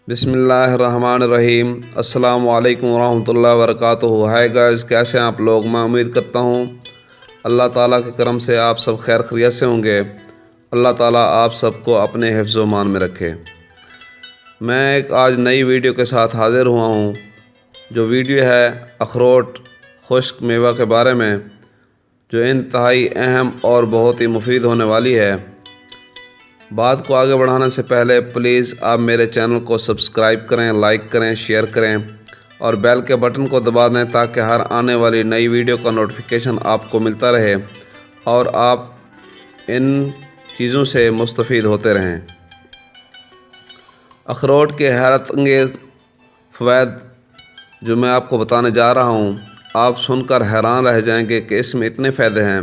بسم اللہ الرحمن الرحیم۔ السلام علیکم ورحمۃ اللہ وبرکاتہ۔ ہائے گائز، کیسے ہیں آپ لوگ؟ میں امید کرتا ہوں اللہ تعالیٰ کے کرم سے آپ سب خیر خیریت سے ہوں گے۔ اللہ تعالیٰ آپ سب کو اپنے حفظ و امان میں رکھے۔ میں ایک آج نئی ویڈیو کے ساتھ حاضر ہوا ہوں، جو ویڈیو ہے اخروٹ خشک میوہ کے بارے میں، جو انتہائی اہم اور بہت ہی مفید ہونے والی ہے۔ بات کو آگے بڑھانے سے پہلے پلیز آپ میرے چینل کو سبسکرائب کریں، لائک کریں، شیئر کریں اور بیل کے بٹن کو دبا دیں تاکہ ہر آنے والی نئی ویڈیو کا نوٹیفیکیشن آپ کو ملتا رہے اور آپ ان چیزوں سے مستفید ہوتے رہیں۔ اخروٹ کے حیرت انگیز فوائد جو میں آپ کو بتانے جا رہا ہوں، آپ سن کر حیران رہ جائیں گے کہ اس میں اتنے فائدے ہیں۔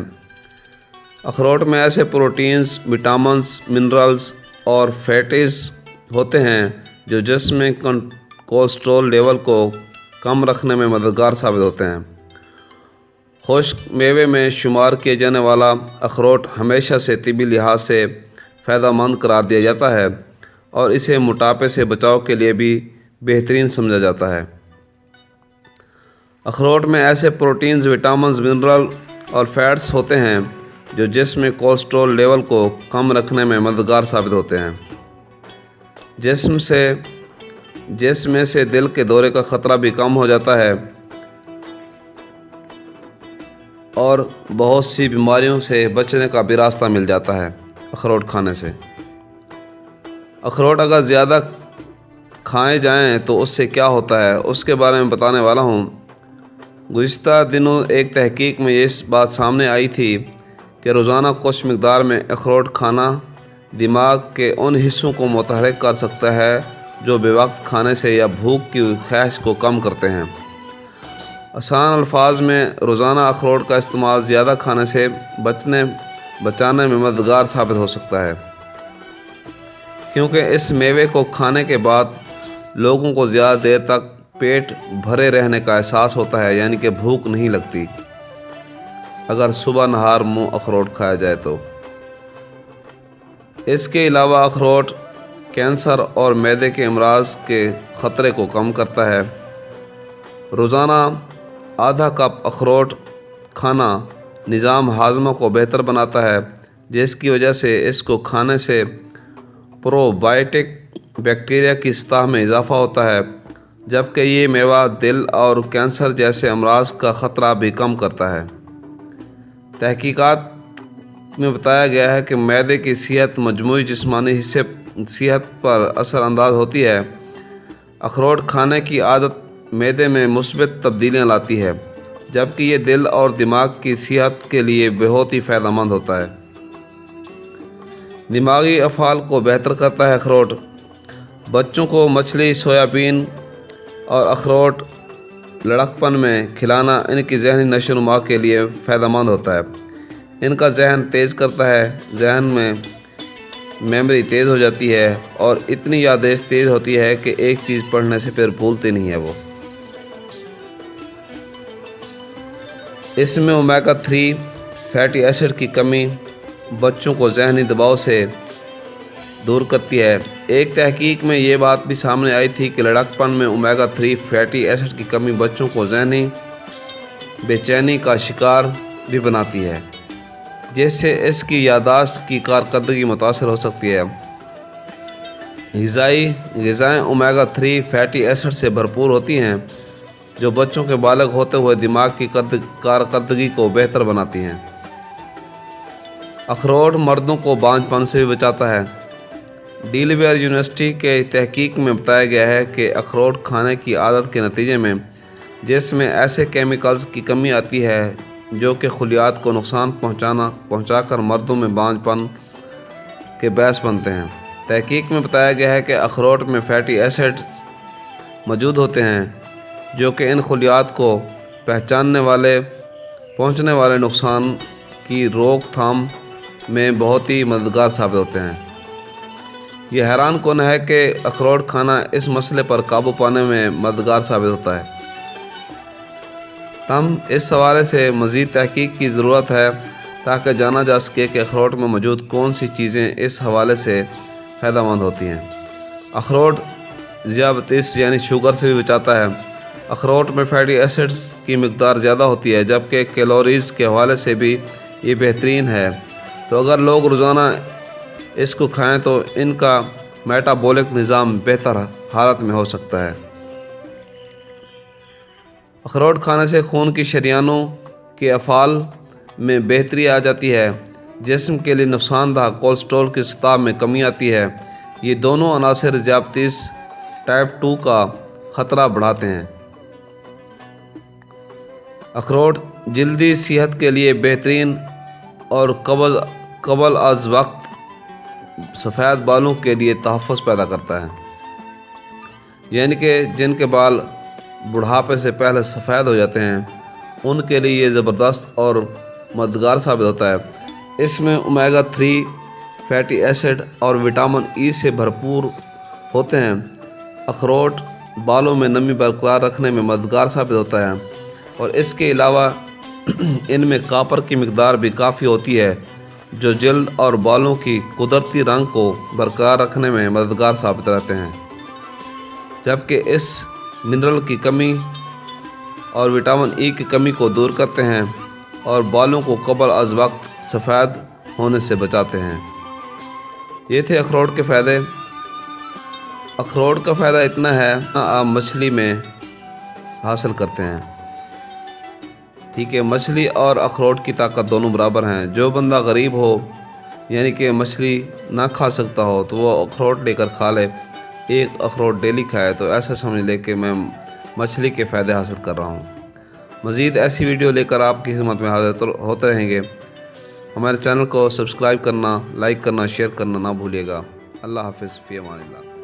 اخروٹ میں ایسے پروٹینز، وٹامنز، منرلز اور فیٹیز ہوتے ہیں جو جسم میں کولیسٹرول لیول کو کم رکھنے میں مددگار ثابت ہوتے ہیں۔ خشک میوے میں شمار کیے جانے والا اخروٹ ہمیشہ سے طبی لحاظ سے فائدہ مند قرار دیا جاتا ہے اور اسے موٹاپے سے بچاؤ کے لیے بھی بہترین سمجھا جاتا ہے۔ اخروٹ میں ایسے پروٹینز، وٹامنز، منرل اور فیٹس ہوتے ہیں جو جسم میں کولیسٹرول لیول کو کم رکھنے میں مددگار ثابت ہوتے ہیں۔ جسم میں سے دل کے دورے کا خطرہ بھی کم ہو جاتا ہے اور بہت سی بیماریوں سے بچنے کا بھی راستہ مل جاتا ہے اخروٹ کھانے سے۔ اخروٹ اگر زیادہ کھائے جائیں تو اس سے کیا ہوتا ہے، اس کے بارے میں بتانے والا ہوں۔ گزشتہ دنوں ایک تحقیق میں اس بات سامنے آئی تھی کہ روزانہ کچھ مقدار میں اخروٹ کھانا دماغ کے ان حصوں کو متحرک کر سکتا ہے جو بے وقت کھانے سے یا بھوک کی خواہش کو کم کرتے ہیں۔ آسان الفاظ میں، روزانہ اخروٹ کا استعمال زیادہ کھانے سے بچانے میں مددگار ثابت ہو سکتا ہے، کیونکہ اس میوے کو کھانے کے بعد لوگوں کو زیادہ دیر تک پیٹ بھرے رہنے کا احساس ہوتا ہے، یعنی کہ بھوک نہیں لگتی اگر صبح نہار منہ اخروٹ کھایا جائے تو۔ اس کے علاوہ اخروٹ کینسر اور معدے کے امراض کے خطرے کو کم کرتا ہے۔ روزانہ آدھا کپ اخروٹ کھانا نظام ہاضمہ کو بہتر بناتا ہے، جس کی وجہ سے اس کو کھانے سے پرو بائیوٹک بیکٹیریا کی سطح میں اضافہ ہوتا ہے، جبکہ یہ میوہ دل اور کینسر جیسے امراض کا خطرہ بھی کم کرتا ہے۔ تحقیقات میں بتایا گیا ہے کہ معدے کی صحت مجموعی جسمانی صحت پر اثر انداز ہوتی ہے۔ اخروٹ کھانے کی عادت معدے میں مثبت تبدیلیاں لاتی ہے، جبکہ یہ دل اور دماغ کی صحت کے لیے بہت ہی فائدہ مند ہوتا ہے۔ دماغی افعال کو بہتر کرتا ہے اخروٹ۔ بچوں کو مچھلی، سویابین اور اخروٹ لڑکپن میں کھلانا ان کی ذہنی نشو و نما کے لیے فائدہ مند ہوتا ہے۔ ان کا ذہن تیز کرتا ہے، ذہن میں میموری تیز ہو جاتی ہے اور اتنی یادداشت تیز ہوتی ہے کہ ایک چیز پڑھنے سے پھر بھولتے نہیں ہے وہ۔ اس میں اومیگا 3 فیٹی ایسڈ کی کمی بچوں کو ذہنی دباؤ سے دور کرتی ہے۔ ایک تحقیق میں یہ بات بھی سامنے آئی تھی کہ لڑکپن میں اومیگا 3 فیٹی ایسڈ کی کمی بچوں کو ذہنی بے چینی کا شکار بھی بناتی ہے، جس سے اس کی یادداشت کی کارکردگی متاثر ہو سکتی ہے۔ غذائیں اومیگا 3 فیٹی ایسڈ سے بھرپور ہوتی ہیں، جو بچوں کے بالغ ہوتے ہوئے دماغ کی کارکردگی کو بہتر بناتی ہیں۔ اخروٹ مردوں کو بانجھ پن سے بھی بچاتا ہے۔ ڈیلیویئر یونیورسٹی کے تحقیق میں بتایا گیا ہے کہ اخروٹ کھانے کی عادت کے نتیجے میں جسم میں ایسے کیمیکلز کی کمی آتی ہے جو کہ خلیات کو نقصان پہنچا کر مردوں میں بانجھ پن کے باعث بنتے ہیں۔ تحقیق میں بتایا گیا ہے کہ اخروٹ میں فیٹی ایسڈ موجود ہوتے ہیں جو کہ ان خلیات کو پہنچنے والے نقصان کی روک تھام میں بہت ہی مددگار ثابت ہوتے ہیں۔ یہ حیران کن ہے کہ اخروٹ کھانا اس مسئلے پر قابو پانے میں مددگار ثابت ہوتا ہے۔ اس حوالے سے مزید تحقیق کی ضرورت ہے تاکہ جانا جا سکے کہ اخروٹ میں موجود کون سی چیزیں اس حوالے سے فائدہ مند ہوتی ہیں۔ اخروٹ ذیابیطس یعنی شوگر سے بھی بچاتا ہے۔ اخروٹ میں فیٹی ایسڈز کی مقدار زیادہ ہوتی ہے، جبکہ کیلوریز کے حوالے سے بھی یہ بہترین ہے۔ تو اگر لوگ روزانہ اس کو کھائیں تو ان کا میٹابولک نظام بہتر حالت میں ہو سکتا ہے۔ اخروٹ کھانے سے خون کی شریانوں کے افعال میں بہتری آ جاتی ہے، جسم کے لیے نقصان دہ کولیسٹرول کی سطح میں کمی آتی ہے۔ یہ دونوں عناصر ذیابیطس ٹائپ 2 کا خطرہ بڑھاتے ہیں۔ اخروٹ جلدی صحت کے لیے بہترین اور قبل از وقت سفید بالوں کے لیے تحفظ پیدا کرتا ہے، یعنی کہ جن کے بال بڑھاپے سے پہلے سفید ہو جاتے ہیں ان کے لیے یہ زبردست اور مددگار ثابت ہوتا ہے۔ اس میں اومیگا 3 فیٹی ایسڈ اور وٹامن ای سے بھرپور ہوتے ہیں۔ اخروٹ بالوں میں نمی برقرار رکھنے میں مددگار ثابت ہوتا ہے، اور اس کے علاوہ ان میں کاپر کی مقدار بھی کافی ہوتی ہے جو جلد اور بالوں کی قدرتی رنگ کو برقرار رکھنے میں مددگار ثابت رہتے ہیں، جبکہ اس منرل کی کمی اور وٹامن ای کی کمی کو دور کرتے ہیں اور بالوں کو قبل از وقت سفید ہونے سے بچاتے ہیں۔ یہ تھے اخروٹ کے فائدے۔ اخروٹ کا فائدہ اتنا ہے آپ مچھلی میں حاصل کرتے ہیں، ٹھیک ہے۔ مچھلی اور اخروٹ کی طاقت دونوں برابر ہیں۔ جو بندہ غریب ہو یعنی کہ مچھلی نہ کھا سکتا ہو تو وہ اخروٹ لے کر کھا لے، ایک اخروٹ ڈیلی کھائے تو ایسا سمجھ لے کہ میں مچھلی کے فائدے حاصل کر رہا ہوں۔ مزید ایسی ویڈیو لے کر آپ کی خدمت میں حاضر ہوتے رہیں گے۔ ہمارے چینل کو سبسکرائب کرنا، لائک کرنا، شیئر کرنا نہ بھولیے گا۔ اللہ حافظ، فی امان اللہ۔